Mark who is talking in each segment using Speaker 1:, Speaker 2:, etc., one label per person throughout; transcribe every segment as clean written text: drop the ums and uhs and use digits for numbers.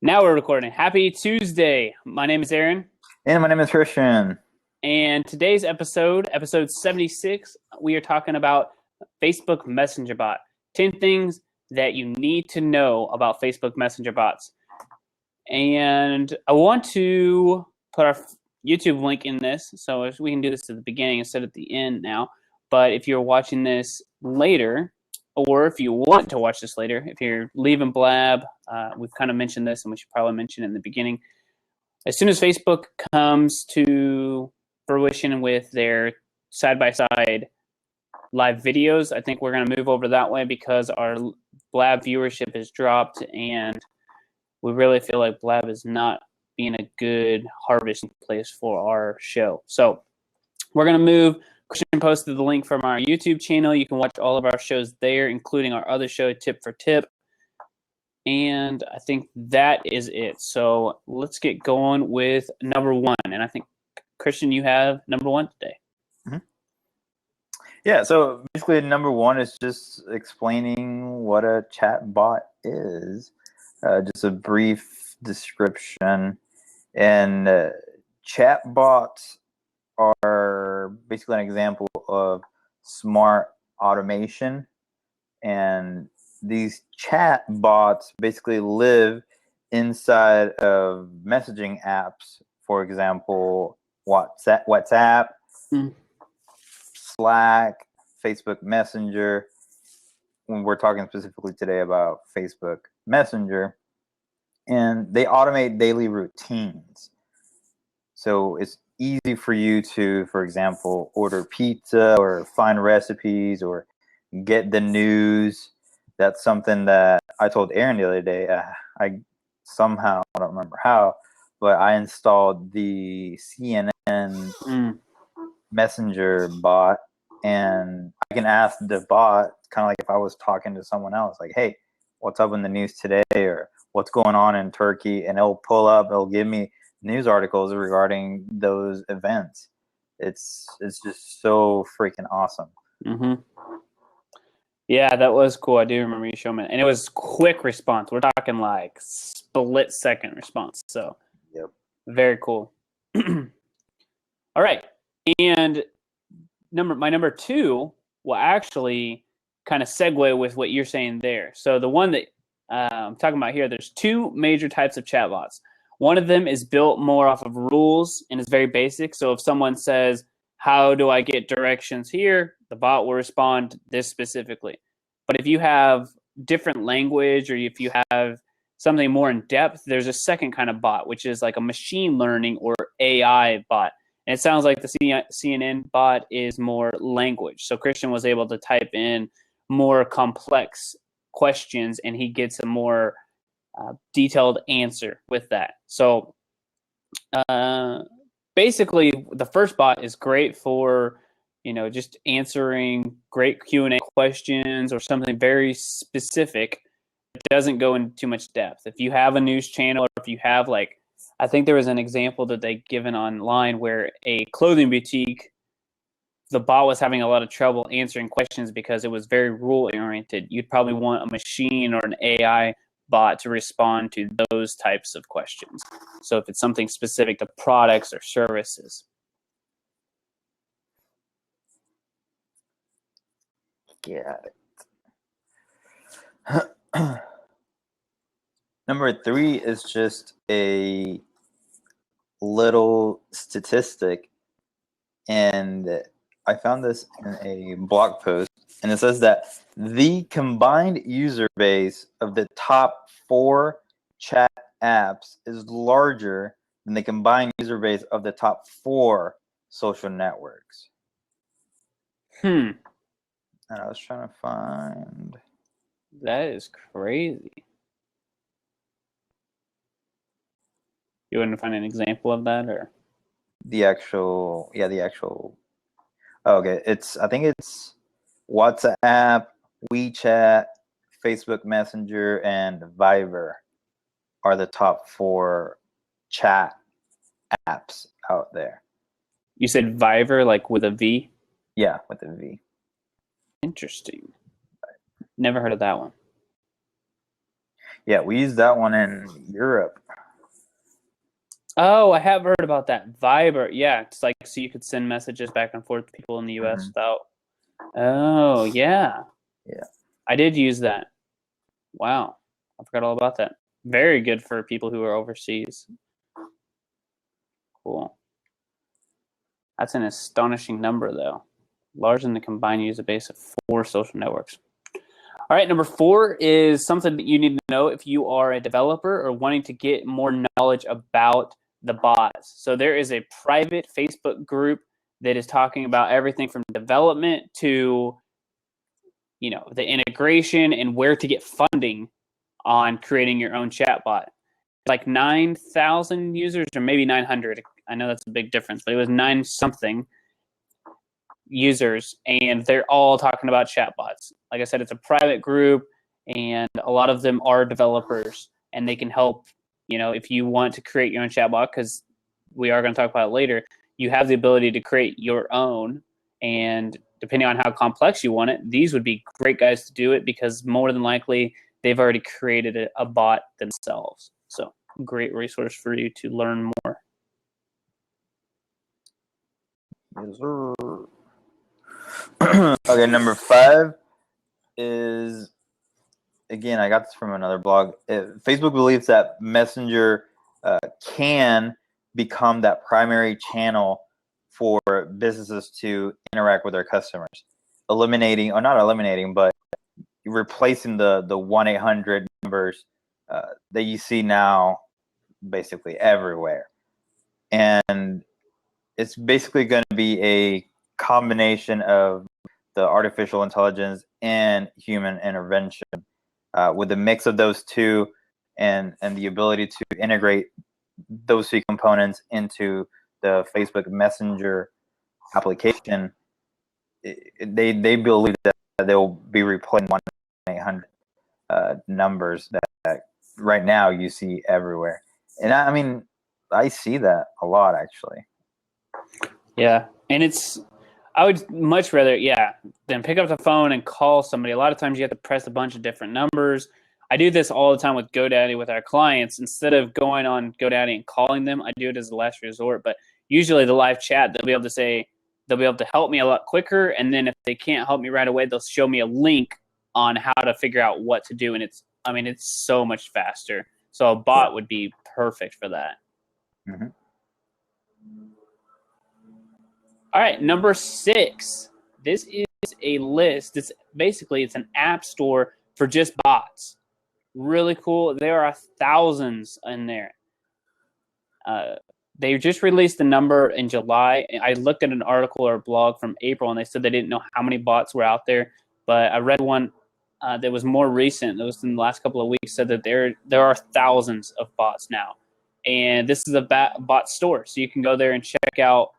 Speaker 1: Now we're recording. Happy Tuesday. My name is Aaron.
Speaker 2: And my name is Christian.
Speaker 1: And today's episode 76, we are talking about Facebook Messenger bot. 10 things that you need to know about Facebook Messenger bots. And I want to put our YouTube link in this, so we can do this at the beginning instead of at the end now. But if you're watching this later, or if you want to watch this later, if you're leaving Blab, we've kind of mentioned this, and we should probably mention it in the beginning. As soon as Facebook comes to fruition with their side-by-side live videos, I think we're going to move over that way because our Blab viewership has dropped, and we really feel like Blab is not being a good harvesting place for our show. So we're going to move. Christian posted the link from our YouTube channel. You can watch all of our shows there, including our other show, Tip for Tip. And I think that is it. So let's get going with number one. And I think, Christian, you have number one today.
Speaker 2: Mm-hmm. Yeah, so basically number one is just explaining what a chatbot is. Just a brief description. And chatbots are basically an example of smart automation. And these chat bots basically live inside of messaging apps, for example, WhatsApp, Slack, Facebook Messenger. When we're talking specifically today about Facebook Messenger, and they automate daily routines. So it's easy for you to, for example, order pizza or find recipes or get the news. That's something that I told Aaron the other day. I somehow, I don't remember how, but I installed the CNN Messenger bot, and I can ask the bot, kind of like if I was talking to someone else, like, hey, what's up in the news today, or what's going on in Turkey, and it'll pull up, it'll give me news articles regarding those events. It's just so freaking awesome.
Speaker 1: Mm-hmm. Yeah, that was cool. I do remember you showing me, and it was quick response. We're talking like split-second response. So,
Speaker 2: yep,
Speaker 1: very cool. All right, and my number two will actually kind of segue with what you're saying there. So the one that I'm talking about here, there's two major types of chatbots. One of them is built more off of rules and is very basic. So if someone says, how do I get directions here? The bot will respond this specifically. But if you have different language, or if you have something more in depth, there's a second kind of bot, which is like a machine learning or AI bot. And it sounds like the CNN bot is more language. So Christian was able to type in more complex questions, and he gets a more detailed answer with that. So basically, the first bot is great for, just answering great Q&A questions or something very specific. It doesn't go into too much depth. If you have a news channel, or if you have I think there was an example that they given online where a clothing boutique, the bot was having a lot of trouble answering questions because it was very rule oriented. You'd probably want a machine or an AI bot to respond to those types of questions. So if it's something specific to products or services.
Speaker 2: Got it. Number three is just a little statistic, and I found this in a blog post, and it says that the combined user base of the top 4 chat apps is larger than the combined user base of the top 4 social networks. And I was trying to find.
Speaker 1: That is crazy. You wouldn't find an example of that, or
Speaker 2: the actual? Oh, okay, I think it's WhatsApp, WeChat, Facebook Messenger, and Viber are the top 4 chat apps out there.
Speaker 1: You said Viber, like with a V?
Speaker 2: Yeah, with a V.
Speaker 1: Interesting. Never heard of that one.
Speaker 2: Yeah, we use that one in Europe.
Speaker 1: Oh, I have heard about that. Viber. Yeah, it's like so you could send messages back and forth to people in the US without. Oh, yeah.
Speaker 2: Yeah.
Speaker 1: I did use that. Wow. I forgot all about that. Very good for people who are overseas. Cool. That's an astonishing number, though. Larger than the combined user base of 4 social networks. All right, number 4 is something that you need to know if you are a developer or wanting to get more knowledge about the bots. So there is a private Facebook group that is talking about everything from development to, you know, the integration and where to get funding on creating your own chatbot. Like 9,000 users or maybe 900. I know that's a big difference, but it was 9 something users, and they're all talking about chatbots. Like I said, it's a private group, and a lot of them are developers, and they can help. You know, if you want to create your own chatbot, because we are going to talk about it later, you have the ability to create your own, and depending on how complex you want it, these would be great guys to do it because more than likely they've already created a bot themselves. So great resource for you to learn more.
Speaker 2: Yes, sir. Okay, number 5 is, again, I got this from another blog. Facebook believes that Messenger can become that primary channel for businesses to interact with their customers, eliminating, or not eliminating, but replacing the 1-800 numbers that you see now basically everywhere. And it's basically going to be a combination of the artificial intelligence and human intervention with a mix of those two, and the ability to integrate those 2 components into the Facebook Messenger application. They believe that they'll be replacing 1-800 numbers that right now you see everywhere. And I mean, I see that a lot, actually.
Speaker 1: Yeah, and I would much rather, than pick up the phone and call somebody. A lot of times you have to press a bunch of different numbers. I do this all the time with GoDaddy with our clients. Instead of going on GoDaddy and calling them, I do it as a last resort. But usually the live chat, they'll be able to help me a lot quicker. And then if they can't help me right away, they'll show me a link on how to figure out what to do. And it's so much faster. So a bot would be perfect for that.
Speaker 2: Mm-hmm.
Speaker 1: All right, number 6. This is a list. It's an app store for just bots. Really cool. There are thousands in there. They just released the number in July. I looked at an article or a blog from April, and they said they didn't know how many bots were out there. But I read one that was more recent. That was in the last couple of weeks. Said that there are thousands of bots now, and this is a bot store. So you can go there and check out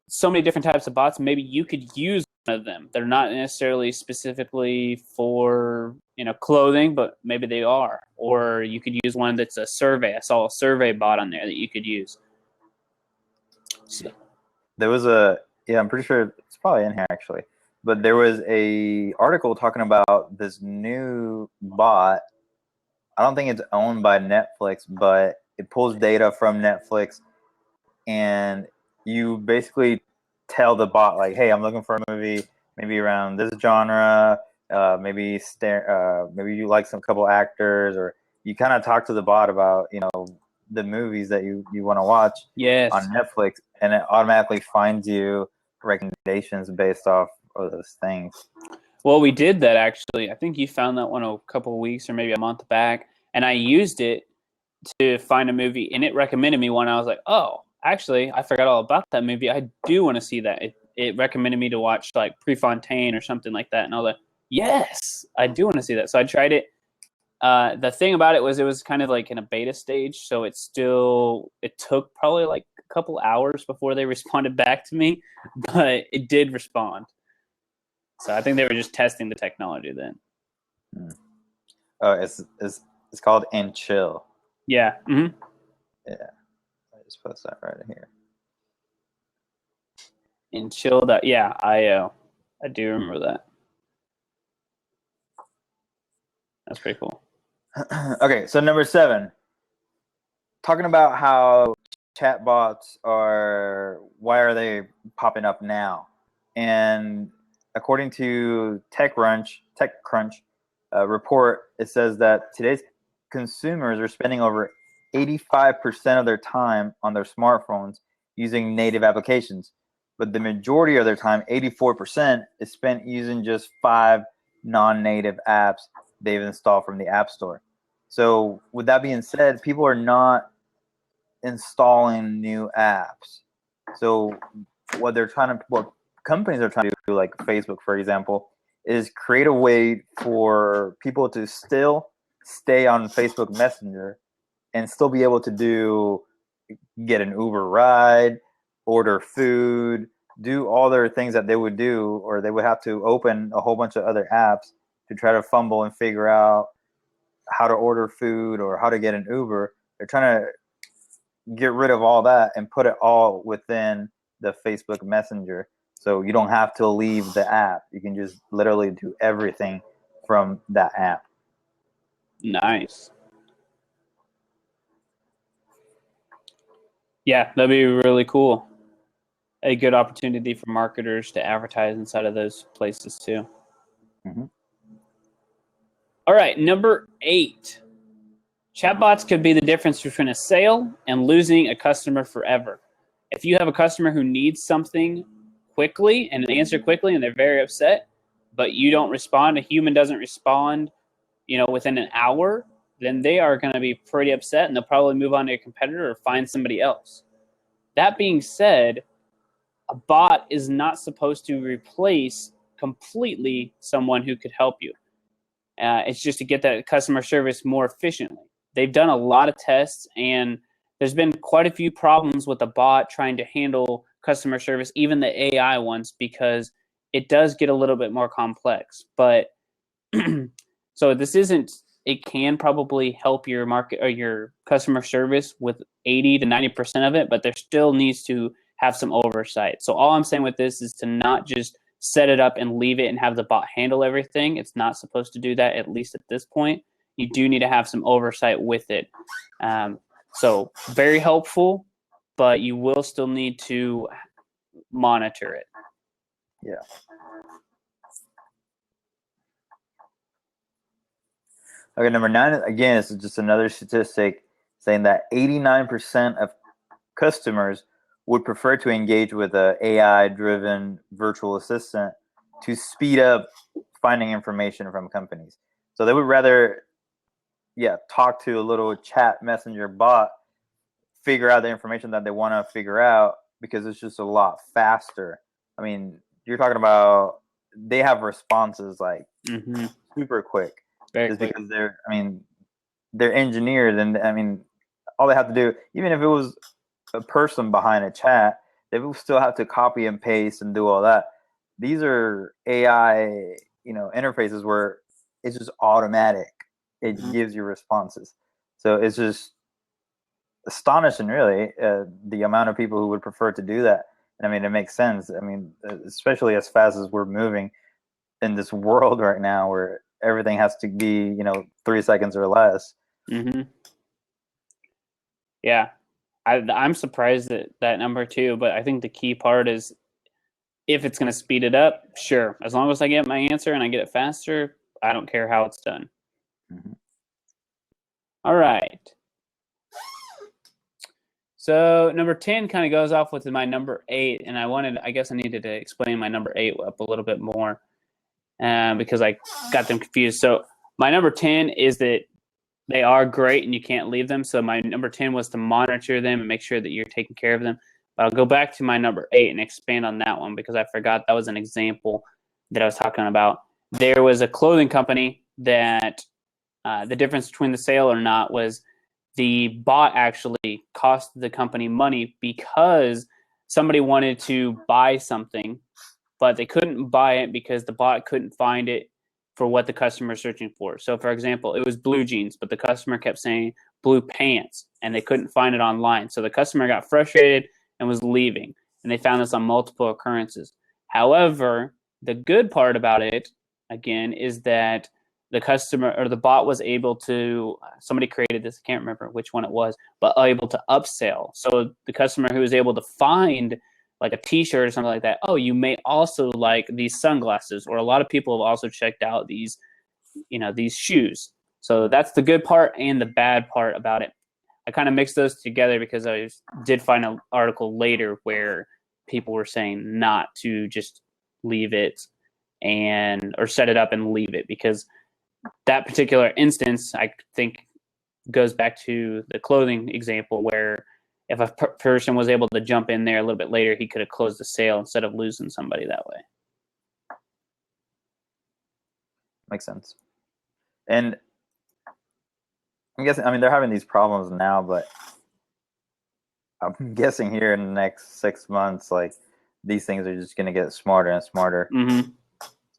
Speaker 1: so many different types of bots. Maybe you could use one of them. They're not necessarily specifically for, clothing, but maybe they are. Or you could use one that's a survey. I saw a survey bot on there that you could use. So,
Speaker 2: There was I'm pretty sure it's probably in here actually, but there was a article talking about this new bot. I don't think it's owned by Netflix, but it pulls data from Netflix, and you basically tell the bot, like, hey, I'm looking for a movie maybe around this genre, maybe you like some couple actors, or you kind of talk to the bot about the movies that you want to watch on Netflix, and it automatically finds you recommendations based off of those things.
Speaker 1: Well, we did that actually. I think you found that one a couple of weeks or maybe a month back, and I used it to find a movie, and it recommended me one. I was like, oh, actually, I forgot all about that movie. I do want to see that. It recommended me to watch like Prefontaine or something like that, and I was like, yes, I do want to see that. So I tried it. The thing about it was kind of like in a beta stage, so it took probably like a couple hours before they responded back to me, but it did respond. So I think they were just testing the technology then.
Speaker 2: Oh, it's called And Chill.
Speaker 1: Yeah. Mm-hmm.
Speaker 2: Yeah. I just post that right here.
Speaker 1: And chill that. Yeah, I do remember that. That's pretty cool.
Speaker 2: Okay, so number 7, talking about how chatbots why are they popping up now? And according to Techcrunch report, it says that today's consumers are spending over 85% of their time on their smartphones using native applications, but the majority of their time, 84%, is spent using just 5 non-native apps they've installed from the App Store. So with that being said, people are not installing new apps. So what companies are trying to do, like Facebook, for example, is create a way for people to still stay on Facebook Messenger and still be able to get an Uber ride, order food, do all their things that they would do, or they would have to open a whole bunch of other apps to try to fumble and figure out how to order food or how to get an Uber. They're trying to get rid of all that and put it all within the Facebook Messenger. So you don't have to leave the app. You can just literally do everything from that app.
Speaker 1: Nice. Yeah, that'd be really cool. A good opportunity for marketers to advertise inside of those places too.
Speaker 2: Mm-hmm.
Speaker 1: All right, number 8. Chatbots could be the difference between a sale and losing a customer forever. If you have a customer who needs something quickly and an answer quickly and they're very upset, but you don't respond, a human doesn't respond, within an hour, then they are going to be pretty upset and they'll probably move on to a competitor or find somebody else. That being said, a bot is not supposed to replace completely someone who could help you. It's just to get that customer service more efficiently. They've done a lot of tests, and there's been quite a few problems with the bot trying to handle customer service, even the AI ones, because it does get a little bit more complex. But so this isn't, it can probably help your market or your customer service with 80 to 90% of it, but there still needs to have some oversight. So all I'm saying with this is to not just set it up and leave it and have the bot handle everything. It's not supposed to do that, at least at this point. You do need to have some oversight with it. So very helpful, but you will still need to monitor it.
Speaker 2: Yeah. Okay, number 9, again, is just another statistic saying that 89% of customers would prefer to engage with an AI-driven virtual assistant to speed up finding information from companies. So they would rather, talk to a little chat messenger bot, figure out the information that they want to figure out, because it's just a lot faster. I mean, you're talking about they have responses like super quick.
Speaker 1: Very
Speaker 2: Just
Speaker 1: quick.
Speaker 2: because they're engineers, and I mean, all they have to do, even if it was a person behind a chat, they will still have to copy and paste and do all that. These are AI, interfaces where it's just automatic. It gives you responses. So it's just astonishing, really, the amount of people who would prefer to do that. And I mean, it makes sense. I mean, especially as fast as we're moving in this world right now, where everything has to be, 3 seconds or less.
Speaker 1: Yeah, I'm surprised at that number too, but I think the key part is if it's going to speed it up, sure. As long as I get my answer and I get it faster, I don't care how it's done. All right. So number 10 kind of goes off with my number 8, and I guess I needed to explain my number 8 up a little bit more because I got them confused. So my number 10 is that they are great and you can't leave them. So my number 10 was to monitor them and make sure that you're taking care of them. But I'll go back to my number 8 and expand on that one because I forgot that was an example that I was talking about. There was a clothing company that the difference between the sale or not was the bot actually cost the company money because somebody wanted to buy something, but they couldn't buy it because the bot couldn't find it for what the customer is searching for. So for example, it was blue jeans, but the customer kept saying blue pants and they couldn't find it online. So the customer got frustrated and was leaving. And they found this on multiple occurrences. However, the good part about it, again, is that the customer or the bot was able to, somebody created this, I can't remember which one it was, but able to upsell. So the customer who was able to find like a t-shirt or something like that, oh, you may also like these sunglasses, or a lot of people have also checked out these, these shoes. So that's the good part and the bad part about it. I kind of mixed those together because I did find an article later where people were saying not to just leave it or set it up and leave it, because that particular instance, I think, goes back to the clothing example where if a person was able to jump in there a little bit later, he could have closed the sale instead of losing somebody that way.
Speaker 2: Makes sense. And I'm guessing, I mean, they're having these problems now, but I'm guessing here in the next 6 months, like, these things are just going to get smarter and smarter.
Speaker 1: Mm-hmm.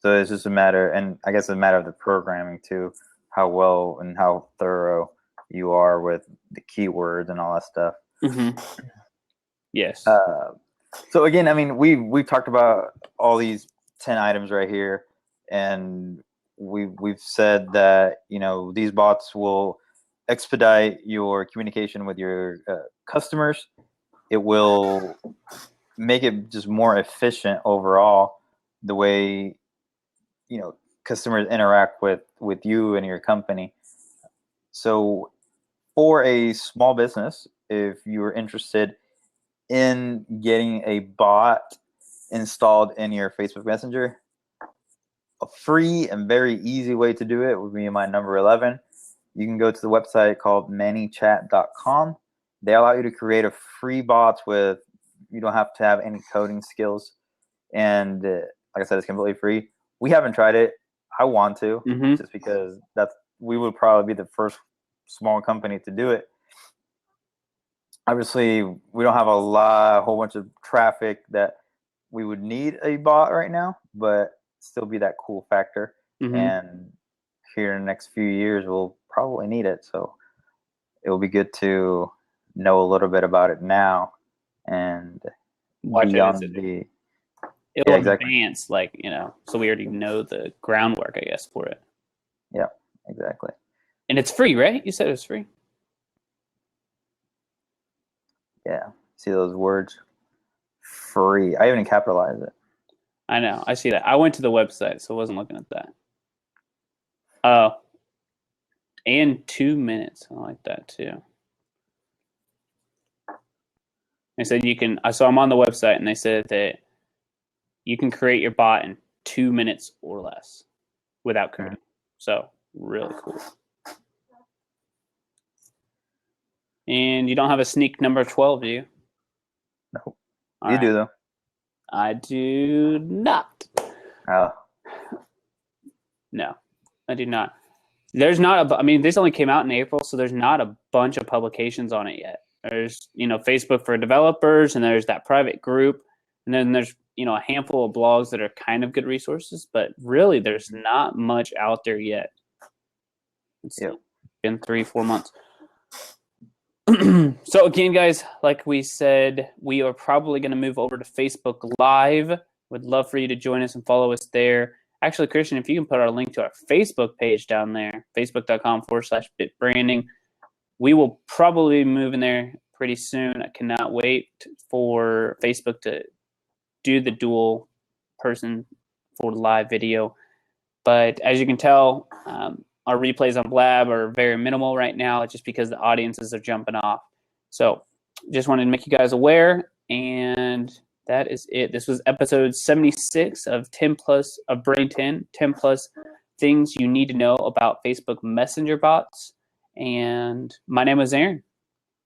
Speaker 2: So it's just a matter, and I guess a matter of the programming too, how well and how thorough you are with the keywords and all that stuff.
Speaker 1: Mm-hmm. Yes.
Speaker 2: So again, I mean, we've talked about all these 10 items right here, and we've said that, these bots will expedite your communication with your customers. It will make it just more efficient overall, the way customers interact with you and your company. So for a small business, if you're interested in getting a bot installed in your Facebook Messenger, a free and very easy way to do it would be my number 11. You can go to the website called ManyChat.com. They allow you to create a free bot you don't have to have any coding skills. And like I said, it's completely free. We haven't tried it. I want to, just because we would probably be the first small company to do it. Obviously, we don't have a whole bunch of traffic that we would need a bot right now, but still be that cool factor. And here in the next few years, we'll probably need it. So it will be good to know a little bit about it now and beyond the.
Speaker 1: It'll advance, so we already know the groundwork, I guess, for it.
Speaker 2: Yeah, exactly.
Speaker 1: And it's free, right? You said it was free.
Speaker 2: Yeah. See those words? Free. I even capitalize it.
Speaker 1: I know. I see that. I went to the website, so I wasn't looking at that. Oh. And 2 minutes. I like that, too. They said you can. So I'm on the website, and they said that you can create your bot in 2 minutes or less without coding. So really cool. And you don't have a sneak number 12, do you?
Speaker 2: No. You do, though.
Speaker 1: I do not.
Speaker 2: Oh.
Speaker 1: No, I do not. There's not I mean, this only came out in April, so there's not a bunch of publications on it yet. There's, Facebook for developers, and there's that private group. And then there's, a handful of blogs that are kind of good resources, but really there's not much out there yet. It's been 3-4 months. So again, guys, like we said, we are probably going to move over to Facebook Live. Would love for you to join us and follow us there. Actually, Christian, if you can put our link to our Facebook page down there, facebook.com/BitBranding. We will probably be moving there pretty soon. I cannot wait for Facebook to do the dual person for live video. But as you can tell, our replays on Blab are very minimal right now, just because the audiences are jumping off. So just wanted to make you guys aware, and that is it. This was episode 76 of Brain 10 plus things you need to know about Facebook Messenger bots. And my name is Aaron.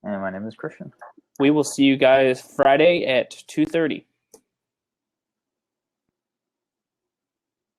Speaker 2: And my name is Christian.
Speaker 1: We will see you guys Friday at 2:30.